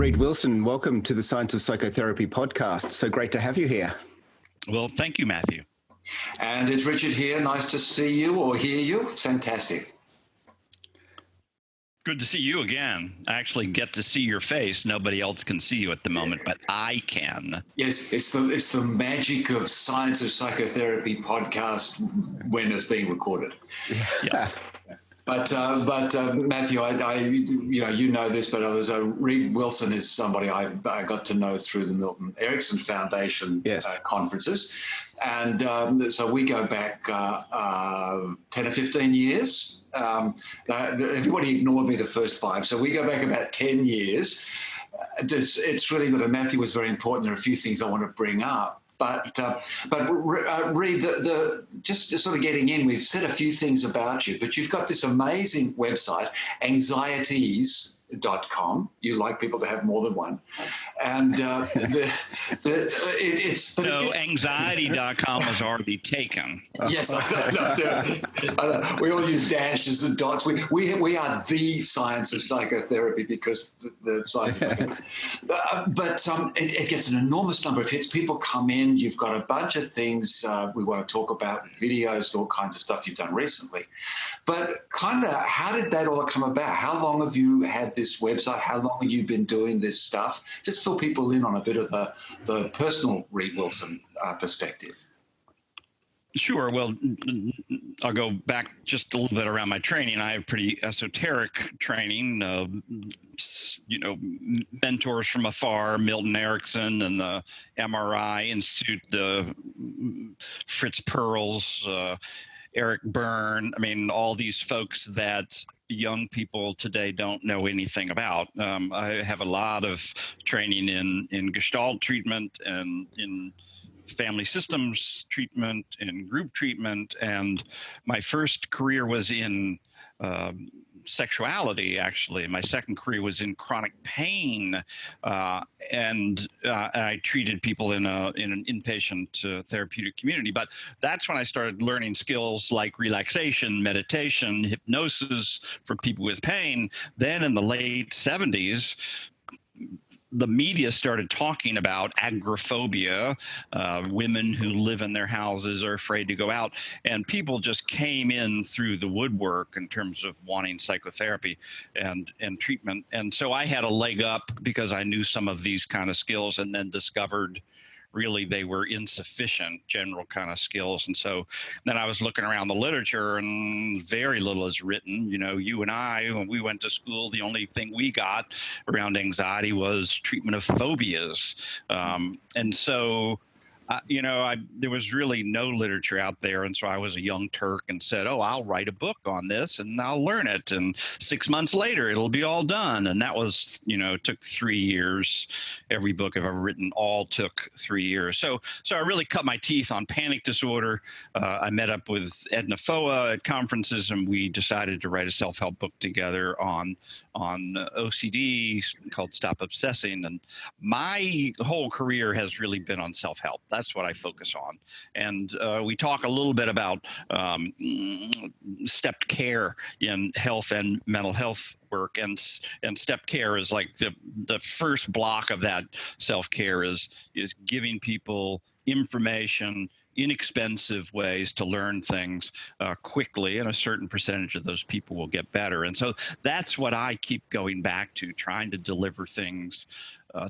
Reid Wilson, welcome to the Science of Psychotherapy podcast. So great to have you here. Well, thank you, Matthew. And it's Richard here. Nice to see you or hear you. It's fantastic. Good to see you again. I actually get to see your face. Nobody else can see you at the moment, but I can. Yes, it's the magic of Science of Psychotherapy podcast when it's being recorded. Yeah. But Matthew, you know this, but others. Reid Wilson is somebody I got to know through the Milton Erickson Foundation conferences, and so we go back 10 or 15 years. Everybody ignored me the first 5, so we go back about 10 years. It's really good. And Matthew was very important. There are a few things I want to bring up. But Reid, just sort of getting in, we've said a few things about you, but you've got this amazing website, anxieties.com. You like people to have more than one. And anxiety.com was already taken. Yes, I know. We all use dashes and dots. We are the Science of Psychotherapy because the science of psychotherapy. But it gets an enormous number of hits. People come in. You've got a bunch of things we want to talk about, videos, all kinds of stuff you've done recently. But kind of, how did that all come about? How long have you had this website? How long have you been doing this stuff? Just fill people in on a bit of the personal Reid Wilson perspective. Sure. Well, I'll go back just a little bit around my training. I have pretty esoteric training, mentors from afar, Milton Erickson and the MRI Institute, the Fritz Perls, Eric Byrne. I mean, all these folks that young people today don't know anything about. I have a lot of training in Gestalt treatment and in family systems treatment and group treatment. And my first career was in sexuality, actually. My second career was in chronic pain, and I treated people in an inpatient therapeutic community. But that's when I started learning skills like relaxation, meditation, hypnosis for people with pain. Then in the late 70s, the media started talking about agoraphobia, women who live in their houses are afraid to go out, and people just came in through the woodwork in terms of wanting psychotherapy and treatment. And so I had a leg up because I knew some of these kind of skills, and then discovered really they were insufficient general kind of skills. And so then I was looking around the literature, and very little is written. You know, you and I, when we went to school, the only thing we got around anxiety was treatment of phobias. And so there was really no literature out there. And so I was a young Turk and said, I'll write a book on this and I'll learn it. And 6 months later, it'll be all done. And that was, took 3 years. Every book I've ever written all took 3 years. So I really cut my teeth on panic disorder. I met up with Edna Foa at conferences, and we decided to write a self-help book together on OCD called Stop Obsessing. And my whole career has really been on self-help. That's what I focus on. And we talk a little bit about stepped care in health and mental health work. And step care is like the first block of that self-care is giving people information, inexpensive ways to learn things quickly, and a certain percentage of those people will get better. And so that's what I keep going back to, trying to deliver things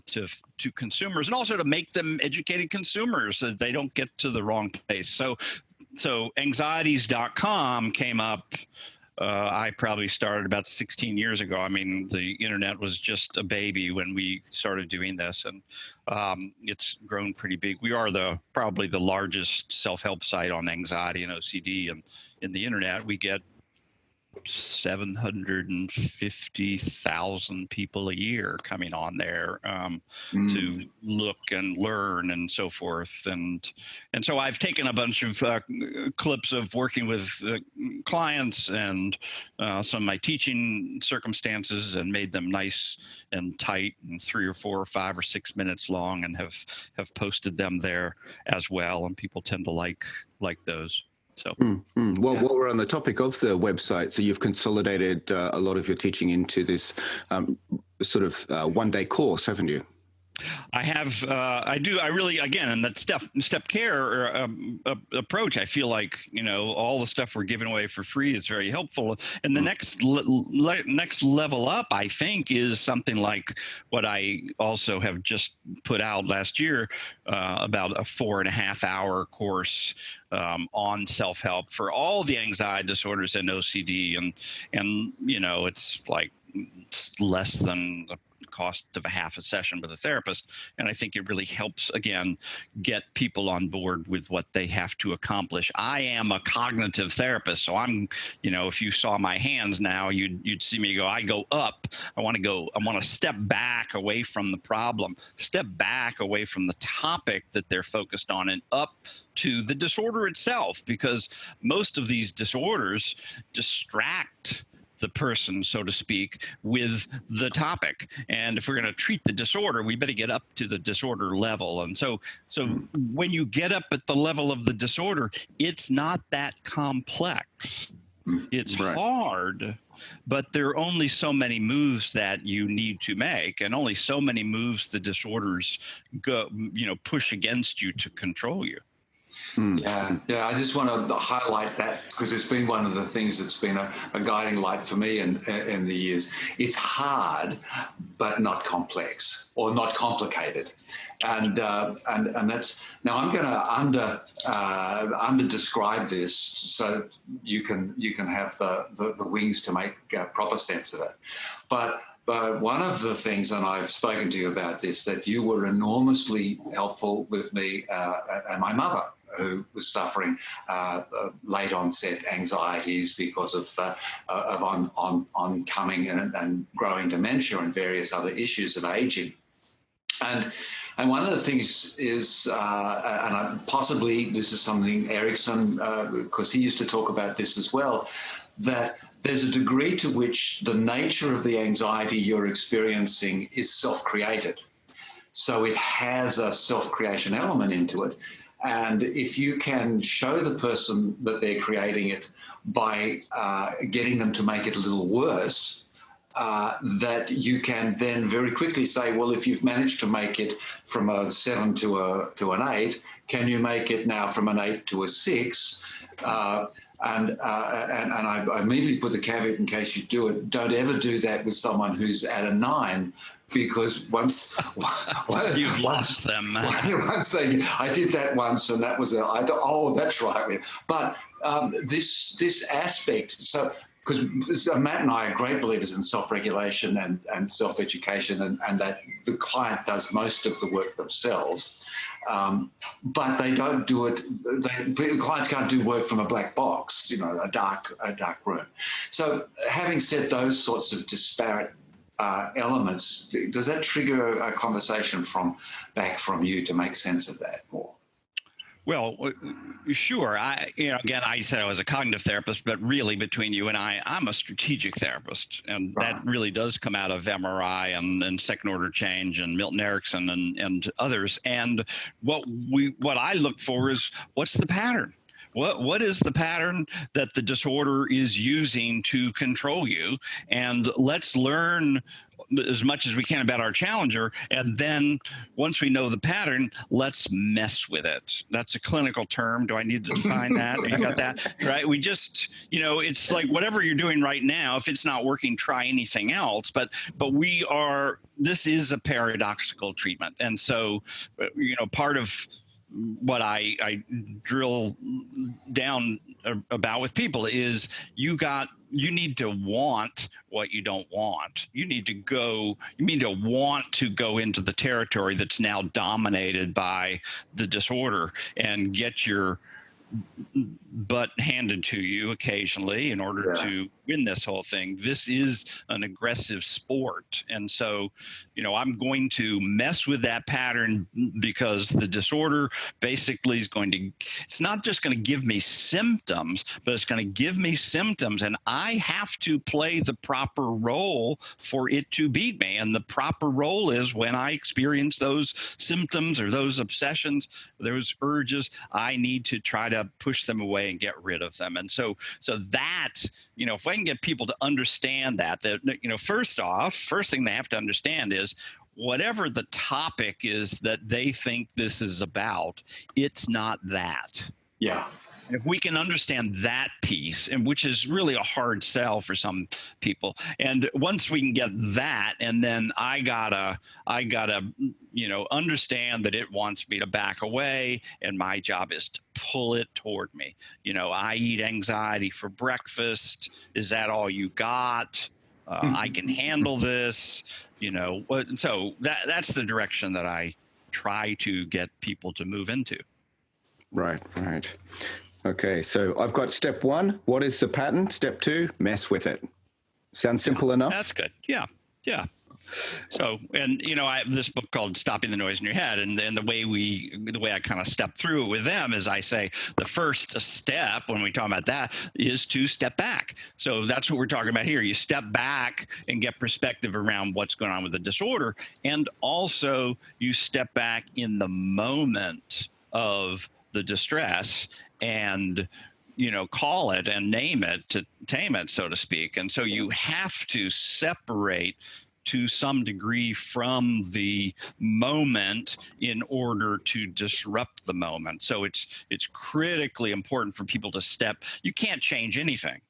to consumers, and also to make them educated consumers so that they don't get to the wrong place. So anxieties.com came up. I probably started about 16 years ago. I mean, the internet was just a baby when we started doing this, and it's grown pretty big. We are probably the largest self-help site on anxiety and OCD, and in the internet, we get 750,000 people a year coming on there to look and learn and so forth. And so I've taken a bunch of clips of working with clients and some of my teaching circumstances and made them nice and tight and 3 or 4 or 5 or 6 minutes long, and have posted them there as well. And people tend to like those. So, Well, while we're on the topic of the website, so you've consolidated a lot of your teaching into this sort of one-day course, haven't you? I have, I really, again, in that step care approach, I feel like, all the stuff we're giving away for free is very helpful. And the next level up, I think, is something like what I also have just put out last year, about a 4.5-hour course on self-help for all the anxiety disorders and OCD. And it's like, it's less than the cost of a half a session with a therapist. And I think it really helps, again, get people on board with what they have to accomplish. I am a cognitive therapist, so I'm, if you saw my hands now, you'd see me go, I go up. I want to step back away from the problem, step back away from the topic that they're focused on, and up to the disorder itself, because most of these disorders distract the person, so to speak, with the topic. And if we're going to treat the disorder, we better get up to the disorder level. And so when you get up at the level of the disorder, it's not that complex. It's hard, but there are only so many moves that you need to make, and only so many moves the disorders push against you to control you. Yeah. I just want to highlight that, because it's been one of the things that's been a guiding light for me in the years. It's hard, but not complex or not complicated, and that's, now I'm going to under describe this so you can have the wings to make proper sense of it, but one of the things, and I've spoken to you about this, that you were enormously helpful with me and my mother, who was suffering late onset anxieties because of oncoming and growing dementia and various other issues of aging. And one of the things is, possibly this is something Erickson, because he used to talk about this as well, that there's a degree to which the nature of the anxiety you're experiencing is self-created. So it has a self-creation element into it. And if you can show the person that they're creating it by getting them to make it a little worse, that you can then very quickly say, well, if you've managed to make it from a 7 to an 8, can you make it now from an 8 to a 6? And I immediately put the caveat, in case you do it, don't ever do that with someone who's at a 9, because once you've lost them. Once I did that once, and that was I thought, oh, that's right. But this aspect, so because Matt and I are great believers in self-regulation and self-education, and that the client does most of the work themselves. But they don't do it. The clients can't do work from a black box, a dark room. So, having said those sorts of disparate elements, does that trigger a conversation back from you to make sense of that more? Well, sure. Again, I said I was a cognitive therapist, but really, between you and I'm a strategic therapist, and that really does come out of MRI and second order change and Milton Erickson and others. And what I look for is, what's the pattern? What is the pattern that the disorder is using to control you? And let's learn as much as we can about our challenger, and then once we know the pattern, let's mess with it. That's a clinical term. Do I need to define that? You got that? Right? We just, it's like whatever you're doing right now, if it's not working, try anything else. But this is a paradoxical treatment. And so, part of what I drill down about with people is you need to want what you don't want. You need to want to go into the territory that's now dominated by the disorder and get your butt handed to you occasionally in order to win this whole thing. This is an aggressive sport. And so, I'm going to mess with that pattern, because the disorder basically it's not just going to give me symptoms, but it's going to give me symptoms, and I have to play the proper role for it to beat me. And the proper role is, when I experience those symptoms or those obsessions, those urges, I need to try to to push them away and get rid of them. And so that, if I can get people to understand that, first thing they have to understand is whatever the topic is that they think this is about, it's not that. Yeah. If we can understand that piece, and which is really a hard sell for some people, and once we can get that, and then I gotta understand that it wants me to back away, and my job is to pull it toward me. I eat anxiety for breakfast. Is that all you got? I can handle this. So that's the direction that I try to get people to move into. Right. Okay, so I've got step 1. What is the pattern? Step 2, mess with it. Sounds simple enough? That's good. Yeah. So, and I have this book called Stopping the Noise in Your Head, and the way I kind of step through it with them is I say the first step when we talk about that is to step back. So that's what we're talking about here. You step back and get perspective around what's going on with the disorder, and also you step back in the moment of the distress and call it and name it to tame it, so to speak. And so you have to separate to some degree from the moment in order to disrupt the moment. So it's critically important for people to step. You can't change anything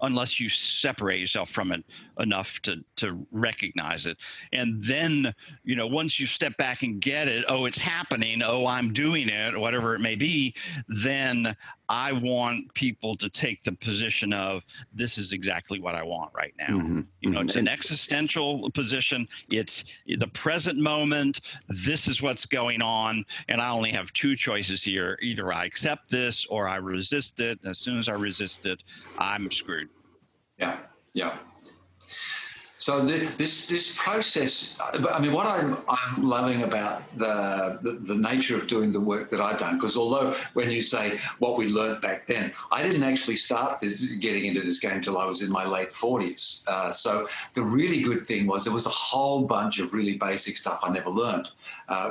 unless you separate yourself from it enough to recognize it. And then, once you step back and get it, it's happening, I'm doing it, or whatever it may be, then I want people to take the position of, this is exactly what I want right now. Mm-hmm. It's an existential position. It's the present moment. This is what's going on. And I only have 2 choices here. Either I accept this or I resist it. And as soon as I resist it, I'm screwed. Yeah. So this process, what I'm loving about the nature of doing the work that I've done, because although when you say what we learned back then, I didn't actually start getting into this game till I was in my late 40s. So the really good thing was there was a whole bunch of really basic stuff I never learned,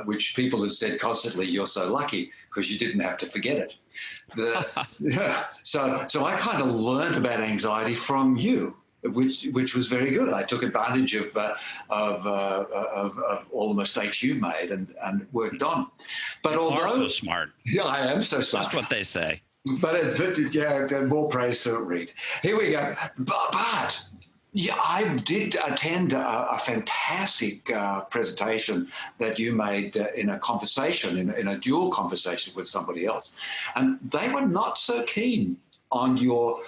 which people have said constantly, you're so lucky because you didn't have to forget it. So I kind of learned about anxiety from you. Which was very good. I took advantage of all the mistakes you've made and worked on. But although you're so smart, yeah, I am so smart. That's what they say. But more praise to it, Reid. Here we go. But yeah, I did attend a fantastic presentation that you made in a conversation, in a dual conversation with somebody else, and they were not so keen on your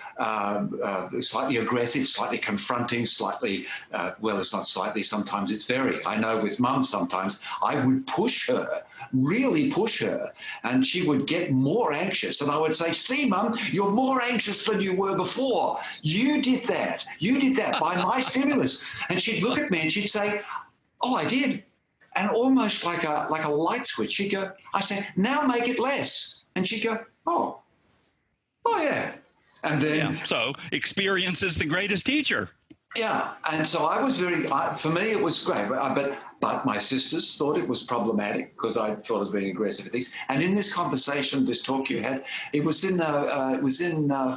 slightly aggressive, slightly confronting, slightly, it's not slightly, sometimes it's very. I know with Mum sometimes I would push her, really push her, and she would get more anxious. And I would say, see, Mum, you're more anxious than you were before. You did that by my stimulus. And she'd look at me and she'd say, oh, I did. And almost like a light switch, she'd go, I say, now make it less. And she'd go, oh, yeah. And then... Yeah. So experience is the greatest teacher. Yeah. And so I was for me, it was great. But my sisters thought it was problematic because I thought I was being aggressive at things. And in this conversation, this talk you had, it was in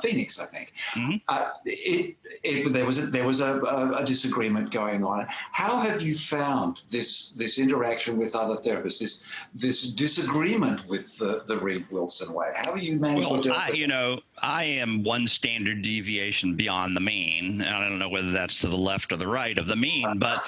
Phoenix, I think. Mm-hmm. There was a disagreement going on. How have you found this interaction with other therapists, this disagreement with the Reid Wilson way? How do you manage to do it? I am one standard deviation beyond the mean. I don't know whether that's to the left or the right of the mean, but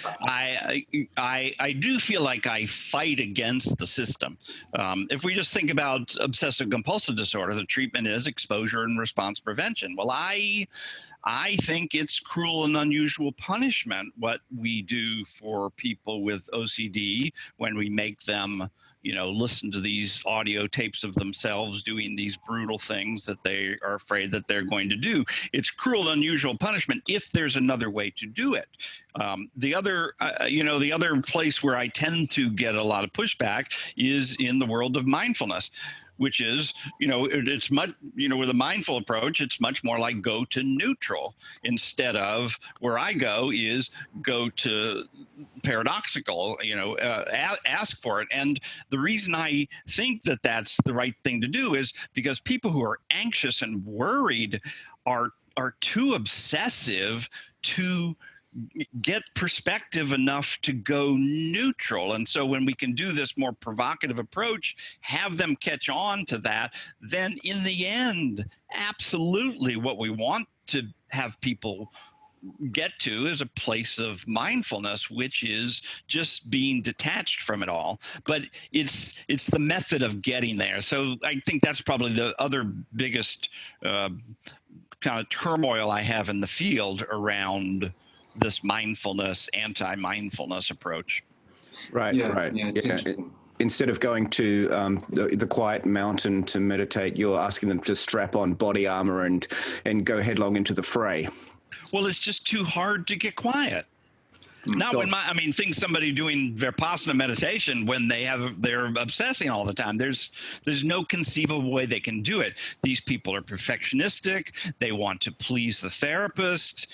I do feel like I fight against the system. If we just think about obsessive compulsive disorder, the treatment is exposure and response prevention. Well, I think it's cruel and unusual punishment what we do for people with OCD when we make them, listen to these audio tapes of themselves doing these brutal things that they are afraid that they're going to do. It's cruel and unusual punishment if there's another way to do it. The other place where I tend to get a lot of pushback is in the world of mindfulness, which is, it's much, with a mindful approach, it's much more like go to neutral instead of where I go is go to paradoxical, ask for it. And the reason I think that that's the right thing to do is because people who are anxious and worried are too obsessive to get perspective enough to go neutral. And so when we can do this more provocative approach, have them catch on to that, then in the end, absolutely what we want to have people get to is a place of mindfulness, which is just being detached from it all. But it's the method of getting there. So I think that's probably the other biggest kind of turmoil I have in the field around this mindfulness, anti-mindfulness approach. Right. Yeah. Instead of going to the quiet mountain to meditate, you're asking them to strap on body armor and go headlong into the fray. Well, it's just too hard to get quiet. Not when think somebody doing Vipassana meditation when they're obsessing all the time. There's no conceivable way they can do it. These people are perfectionistic. They want to please the therapist.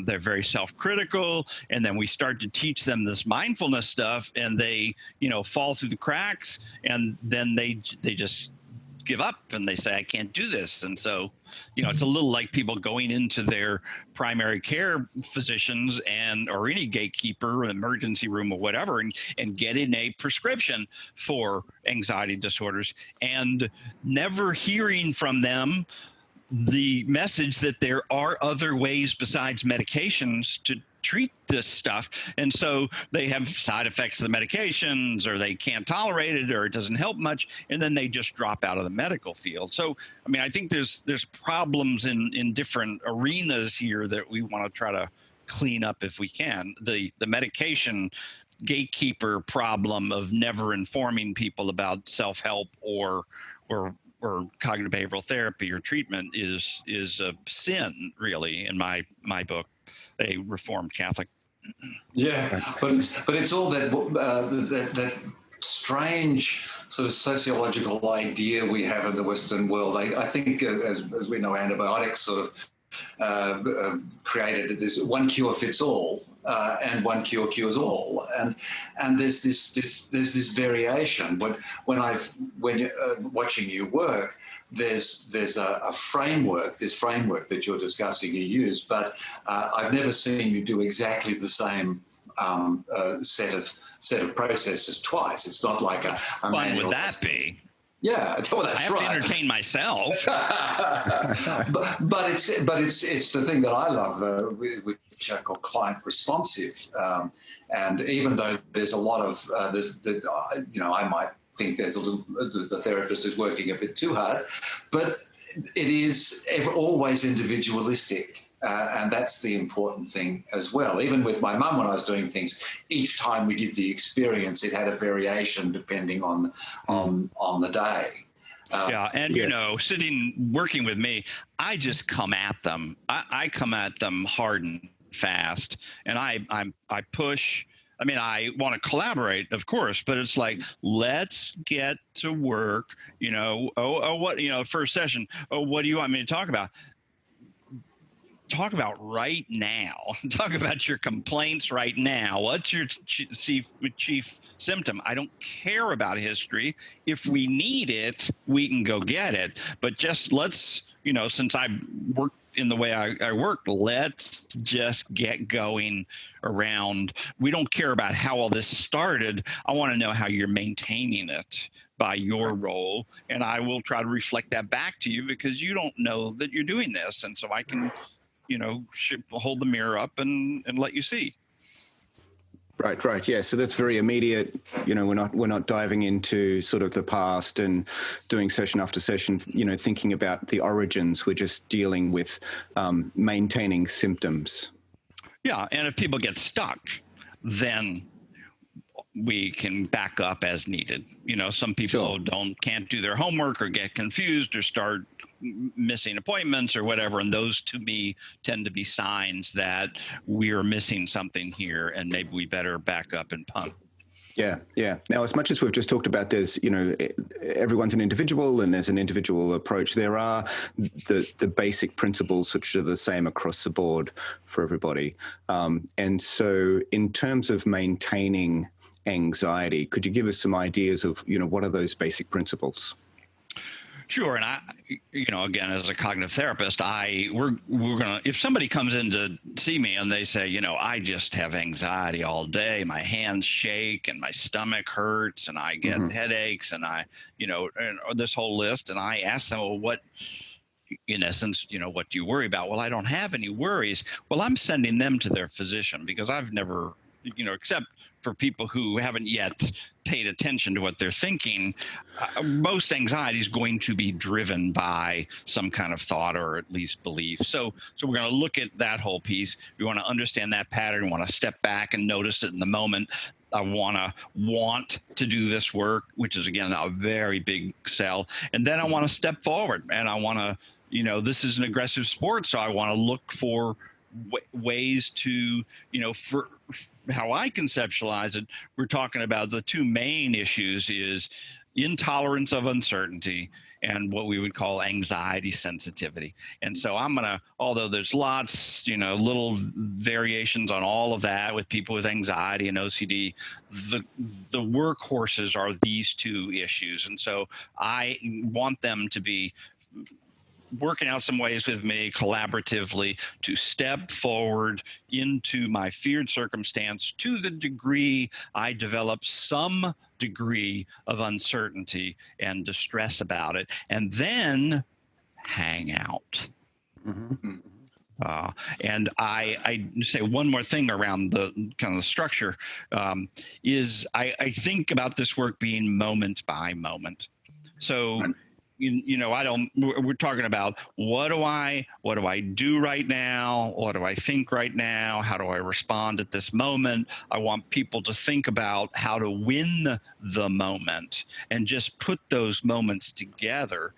They're very self-critical. And then we start to teach them this mindfulness stuff, and they, fall through the cracks. And then they just give up and they say, I can't do this. And so, it's a little like people going into their primary care physicians or any gatekeeper or emergency room or whatever and getting a prescription for anxiety disorders and never hearing from them the message that there are other ways besides medications to treat this stuff. And so they have side effects of the medications, or they can't tolerate it, or it doesn't help much, and then they just drop out of the medical field. So, I think there's problems in different arenas here that we want to try to clean up if we can. The medication gatekeeper problem of never informing people about self-help or cognitive behavioral therapy or treatment is a sin, really, in my book, a Reformed Catholic. Yeah, but it's all that strange sort of sociological idea we have in the Western world. I think, as we know, antibiotics sort of created this one cure fits all, and one cure cures all, and there's this variation. When watching you work, there's a framework, this framework that you're discussing you use, but I've never seen you do exactly the same set of processes twice. It's not like a fun would that be? Yeah, well, that's I have to entertain myself. but it's the thing that I love, which I call client responsive. And even though there's a lot of I might think the therapist is working a bit too hard, but it is always individualistic. And that's the important thing as well. Even with my mum, when I was doing things, each time we did the experience, it had a variation depending on the day. Working with me, I just come at them. I come at them hard and fast, and I push. I want to collaborate, of course, but it's like, let's get to work. First session. Oh, what do you want me to talk about? Talk about right now. Talk about your complaints right now. What's your chief symptom? I don't care about history. If we need it, we can go get it. But just let's, since I work in the way I work, let's just get going around. We don't care about how all this started. I want to know how you're maintaining it by your role. And I will try to reflect that back to you because you don't know that you're doing this. And so I can hold the mirror up and let you see. Right. Yeah. So that's very immediate. We're not diving into sort of the past and doing session after session, thinking about the origins. We're just dealing with maintaining symptoms. Yeah. And if people get stuck, then we can back up as needed. Some people can't do their homework or get confused or start missing appointments or whatever. And those, to me, tend to be signs that we're missing something here and maybe we better back up and punt. Yeah, yeah. Now, as much as we've just talked about, there's, everyone's an individual and there's an individual approach. There are the basic principles which are the same across the board for everybody. And so in terms of maintaining anxiety, could you give us some ideas of, what are those basic principles? Sure. And again, as a cognitive therapist, we're going to, if somebody comes in to see me and they say, I just have anxiety all day, my hands shake and my stomach hurts and I get headaches and and this whole list. And I ask them, well, what, in essence, what do you worry about? Well, I don't have any worries. Well, I'm sending them to their physician because I've never, except for people who haven't yet paid attention to what they're thinking, most anxiety is going to be driven by some kind of thought or at least belief. So we're going to look at that whole piece. We want to understand that pattern. We want to step back and notice it in the moment. I want to do this work, which is, again, a very big sell. And then I want to step forward and I want to, this is an aggressive sport. So I want to look for ways to, for how I conceptualize it, we're talking about the two main issues is intolerance of uncertainty and what we would call anxiety sensitivity. And so I'm going to, although there's lots, little variations on all of that with people with anxiety and OCD, the workhorses are these two issues. And so I want them to be working out some ways with me collaboratively to step forward into my feared circumstance to the degree I develop some degree of uncertainty and distress about it, and then hang out. And I say one more thing around the kind of the structure is I think about this work being moment by moment. So we're talking about what do I do right now? What do I think right now? How do I respond at this moment? I want people to think about how to win the moment and just put those moments together,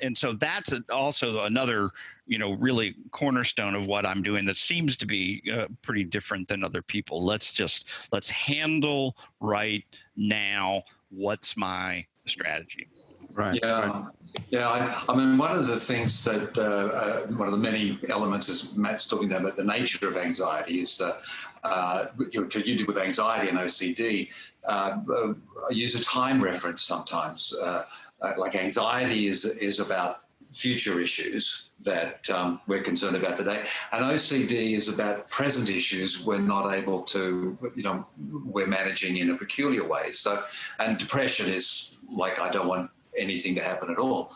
and so that's also another, really cornerstone of what I'm doing that seems to be pretty different than other people. Let's handle right now. What's my strategy? Right. Yeah. Yeah. I mean, one of the things that, one of the many elements, as Matt's talking about the nature of anxiety, is you do with anxiety and OCD, I use a time reference sometimes. Like anxiety is about future issues that we're concerned about today. And OCD is about present issues we're not able to, we're managing in a peculiar way. So, and depression is like, I don't want anything to happen at all.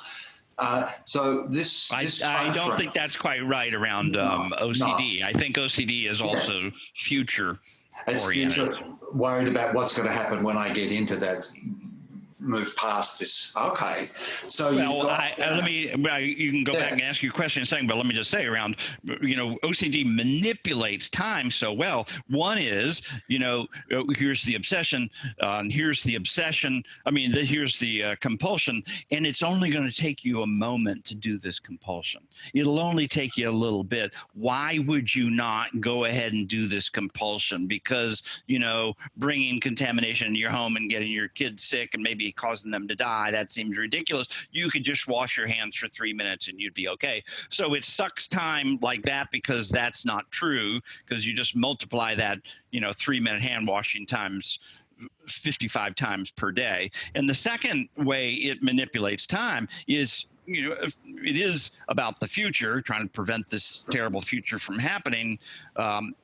So this I don't think that's quite right around OCD. No. I think OCD is also future oriented. Future, worried about what's going to happen when I get into that, move past this. Okay. So you can go back and ask your question in a second, but let me just say around, OCD manipulates time so well. One is, here's the obsession, here's the obsession. Here's the compulsion, and it's only going to take you a moment to do this compulsion. It'll only take you a little bit. Why would you not go ahead and do this compulsion? Because, bringing contamination into your home and getting your kids sick and maybe causing them to die, that seems ridiculous. You could just wash your hands for 3 minutes and you'd be okay. So it sucks time like that because that's not true, because you just multiply that, 3-minute hand washing times 55 times per day. And the second way it manipulates time is, it is about the future, trying to prevent this terrible future from happening.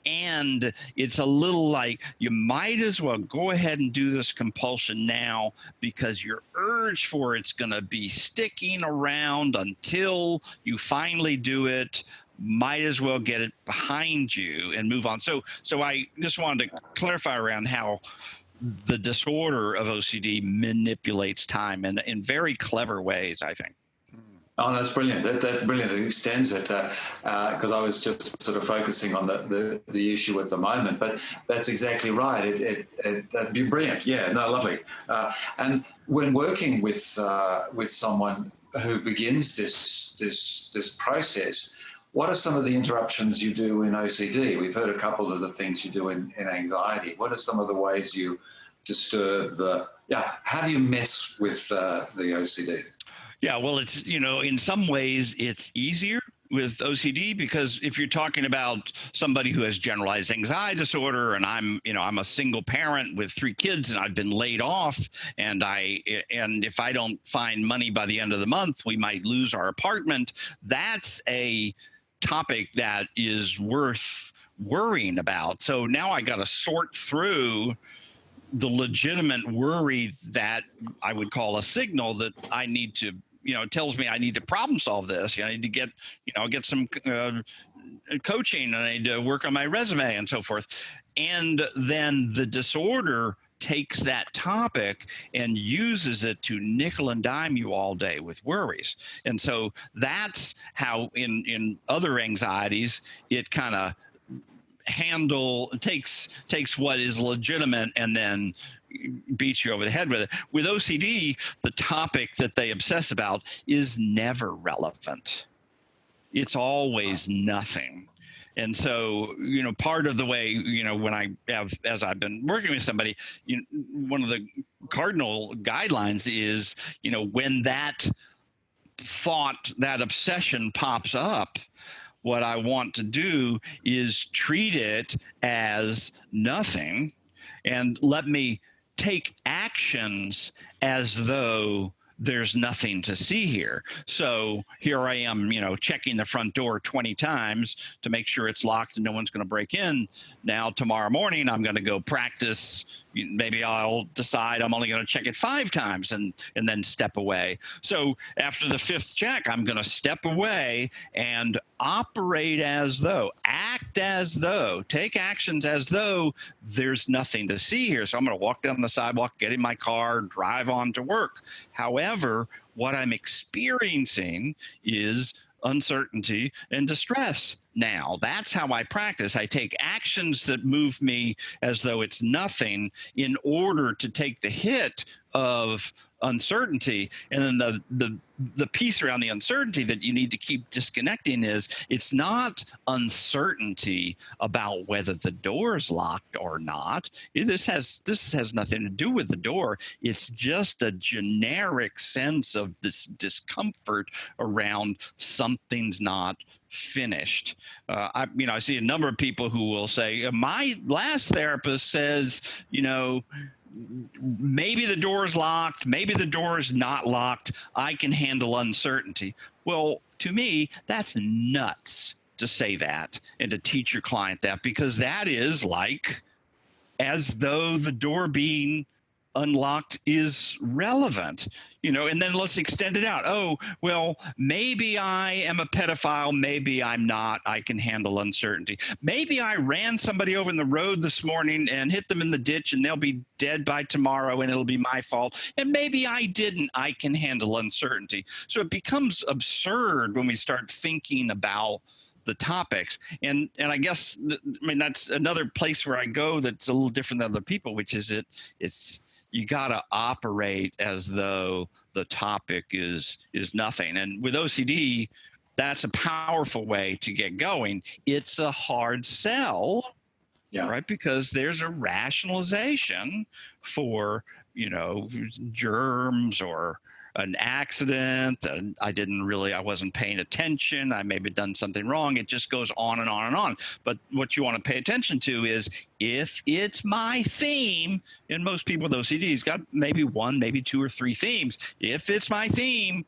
And it's a little like you might as well go ahead and do this compulsion now because your urge for it's going to be sticking around until you finally do it. Might as well get it behind you and move on. So I just wanted to clarify around how the disorder of OCD manipulates time in very clever ways, I think. Oh, that's brilliant. That brilliant. It extends it because I was just sort of focusing on the issue at the moment. But that's exactly right. That'd be brilliant. Yeah. No, lovely. And when working with someone who begins this process, what are some of the interruptions you do in OCD? We've heard a couple of the things you do in anxiety. What are some of the ways you disturb how do you mess with the OCD? Yeah, well, it's, in some ways it's easier with OCD, because if you're talking about somebody who has generalized anxiety disorder, and I'm a single parent with 3 kids and I've been laid off, and if I don't find money by the end of the month, we might lose our apartment. That's a topic that is worth worrying about. So now I got to sort through the legitimate worry that I would call a signal that I need to, it tells me I need to problem solve this. I need to get some coaching, and I need to work on my resume and so forth. And then the disorder takes that topic and uses it to nickel and dime you all day with worries. And so that's how in other anxieties, it kind of takes what is legitimate and then beats you over the head with it. With OCD, the topic that they obsess about is never relevant. It's always nothing. And so, part of the way, as I've been working with somebody, one of the cardinal guidelines is, when that thought, that obsession pops up, what I want to do is treat it as nothing and let me take actions as though there's nothing to see here. So here I am, checking the front door 20 times to make sure it's locked and no one's going to break in. Now, tomorrow morning, I'm going to go practice. Maybe I'll decide I'm only going to check it 5 times and then step away. So after the 5th check, I'm going to step away and operate as though, act as though, take actions as though there's nothing to see here. So I'm going to walk down the sidewalk, get in my car, drive on to work. However, what I'm experiencing is uncertainty and distress. Now, that's how I practice. I take actions that move me as though it's nothing in order to take the hit of uncertainty. And then the piece around the uncertainty that you need to keep disconnecting is it's not uncertainty about whether the door is locked or not. This has nothing to do with the door. It's just a generic sense of this discomfort around something's not finished. I see a number of people who will say, my last therapist says, maybe the door is locked, maybe the door is not locked, I can handle uncertainty. Well, to me, that's nuts to say that and to teach your client that, because that is like as though the door being unlocked is relevant, and then let's extend it out. Oh, well, maybe I am a pedophile. Maybe I'm not. I can handle uncertainty. Maybe I ran somebody over in the road this morning and hit them in the ditch and they'll be dead by tomorrow and it'll be my fault. And maybe I didn't. I can handle uncertainty. So it becomes absurd when we start thinking about the topics. And I guess, that's another place where I go that's a little different than other people, which is it's you got to operate as though the topic is nothing. And with OCD, that's a powerful way to get going. It's a hard sell, right? Because there's a rationalization for, germs or an accident, and I wasn't paying attention, I maybe done something wrong. It just goes on and on and on. But what you want to pay attention to is, if it's my theme, and most people with OCD's got maybe 1, maybe 2 or 3 themes. If it's my theme,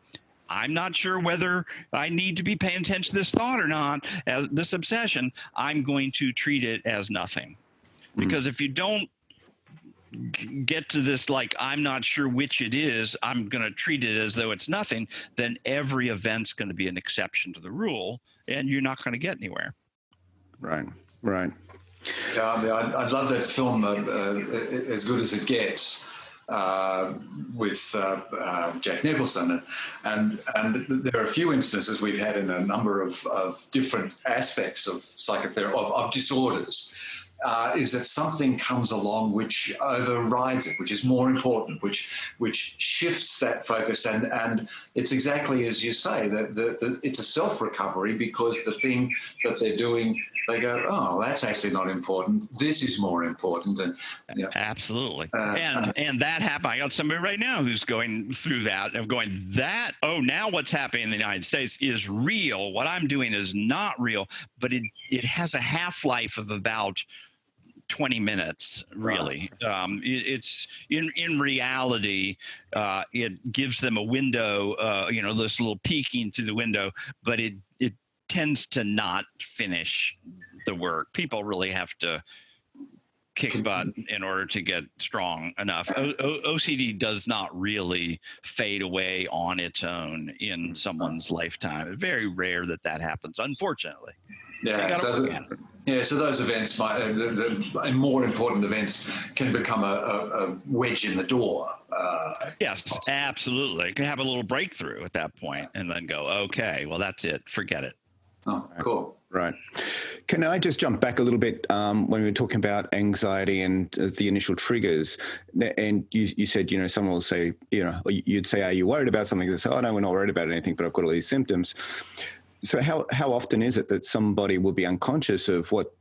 I'm not sure whether I need to be paying attention to this thought or not, as this obsession, I'm going to treat it as nothing. Because if you don't get to this, like, I'm not sure which it is, I'm going to treat it as though it's nothing, then every event's going to be an exception to the rule, and you're not going to get anywhere. Right. Yeah, I'd love that film, As Good as It Gets, with Jack Nicholson, and there are a few instances we've had in a number of different aspects of psychotherapy, of disorders. is that something comes along which overrides it, which is more important, which shifts that focus. And it's exactly as you say, that it's a self-recovery, because the thing that they're doing, they go, oh, that's actually not important. This is more important. And absolutely. And that happened. I got somebody right now who's going through that, of going, now what's happening in the United States is real. What I'm doing is not real, but it has a half-life of about 20 minutes, really. It's in reality, it gives them a window, this little peeking through the window, but it tends to not finish the work. People really have to kick butt in order to get strong enough. OCD does not really fade away on its own in someone's lifetime. It's very rare that happens, unfortunately. Yeah, so those events, the more important events, can become a wedge in the door. Yes, absolutely. You can have a little breakthrough at that point and then go, okay, well, that's it. Forget it. Oh, cool. Right. Can I just jump back a little bit when we were talking about anxiety and the initial triggers? And you said, someone will say, you'd say, are you worried about something? They say, oh, no, we're not worried about anything, but I've got all these symptoms. So how often is it that somebody will be unconscious of what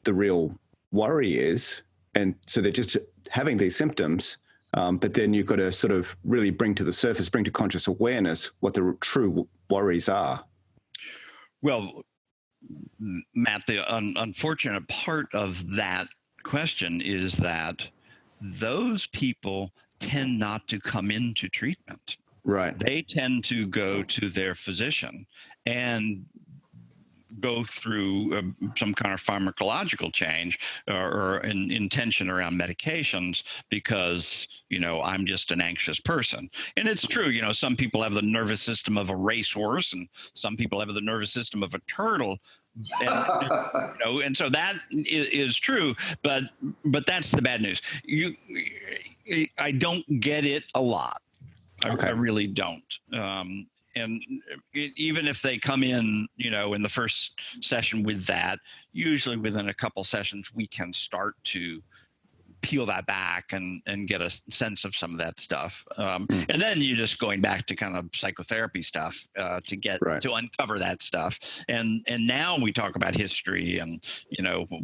the real worry is? And so they're just having these symptoms, but then you've got to sort of really bring to the surface, bring to conscious awareness what the true worries are. Well, Matt, the unfortunate part of that question is that those people tend not to come into treatment. Right. They tend to go to their physician and go through some kind of pharmacological change or an intention around medications because, I'm just an anxious person. And it's true, some people have the nervous system of a racehorse and some people have the nervous system of a turtle. And so that is true, but that's the bad news. I don't get it a lot. I really don't. And even if they come in, in the first session with that, usually within a couple sessions, we can start to peel that back and get a sense of some of that stuff. And then you're just going back to kind of psychotherapy stuff to get to uncover that stuff. And now we talk about history and,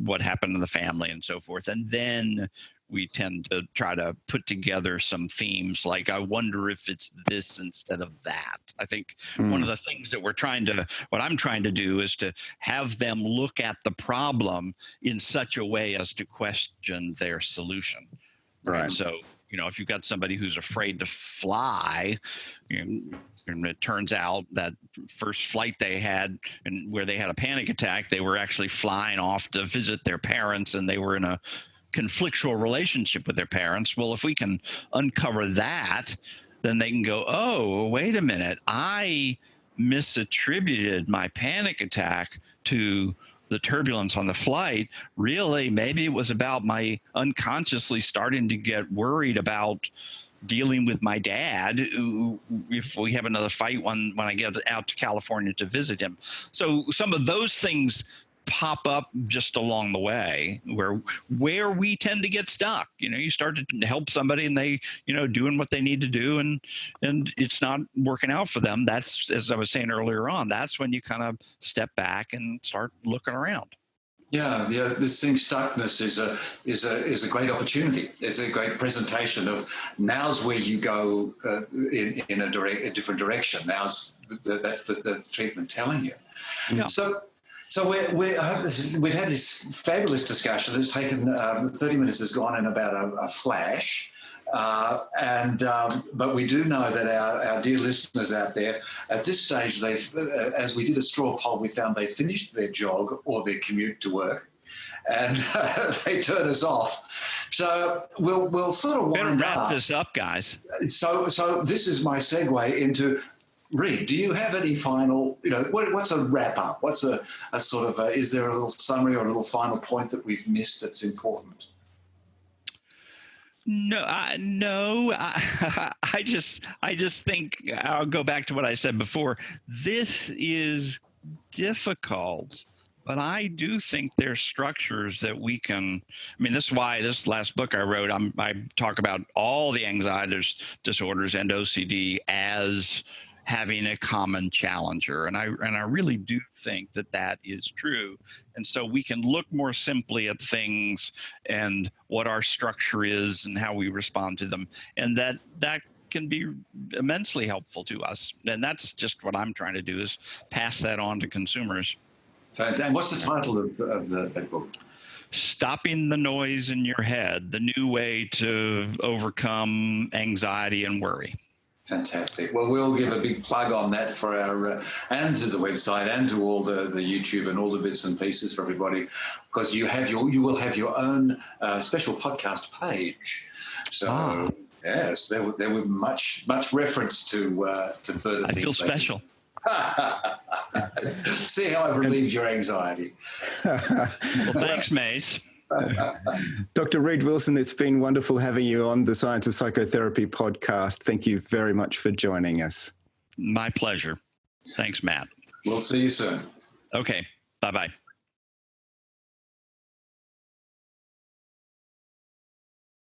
what happened in the family and so forth. And then we tend to try to put together some themes like, I wonder if it's this instead of that. I think one of the things that what I'm trying to do is to have them look at the problem in such a way as to question their solution. Right. And so, if you've got somebody who's afraid to fly, and it turns out that first flight they had and where they had a panic attack, they were actually flying off to visit their parents and they were in a conflictual relationship with their parents. Well, if we can uncover that, then they can go, oh, wait a minute, I misattributed my panic attack to the turbulence on the flight. Really, maybe it was about my unconsciously starting to get worried about dealing with my dad if we have another fight when I get out to California to visit him. So some of those things pop up just along the way where we tend to get stuck. You start to help somebody and they, doing what they need to do and it's not working out for them. That's, as I was saying earlier on, that's when you kind of step back and start looking around. Yeah. This thing, stuckness, is a great opportunity. It's a great presentation of now's where you go in a different direction. That's the treatment telling you. Yeah. So we've had this fabulous discussion. It's taken 30 minutes has gone in about a flash. But we do know that our dear listeners out there, at this stage, as we did a straw poll, we found they finished their jog or their commute to work, and they turn us off. So we'll sort of better wrap this up, guys. So this is my segue into. Reid, do you have any final, what's a wrap up? What's a sort of, is there a little summary or a little final point that we've missed that's important? No. I just think I'll go back to what I said before. This is difficult But I do think there's structures that we can. I mean, this is why this last book I wrote, I talk about all the anxiety disorders and OCD as having a common challenger, and I really do think that is true. And so we can look more simply at things and what our structure is and how we respond to them, and that can be immensely helpful to us. And that's just what I'm trying to do, is pass that on to consumers. And what's the title of that book? Stopping the Noise in Your Head, the New Way to Overcome Anxiety and Worry. Fantastic. Well, we'll give a big plug on that for our, and to the website and to all the YouTube and all the bits and pieces for everybody, because you will have your own special podcast page. So yes, there was much reference to further things. I feel special. See how I've relieved your anxiety. Well, thanks, Mace. Dr. Reid Wilson, it's been wonderful having you on the Science of Psychotherapy podcast. Thank you very much for joining us. My pleasure. Thanks, Matt. We'll see you soon. Okay. Bye-bye.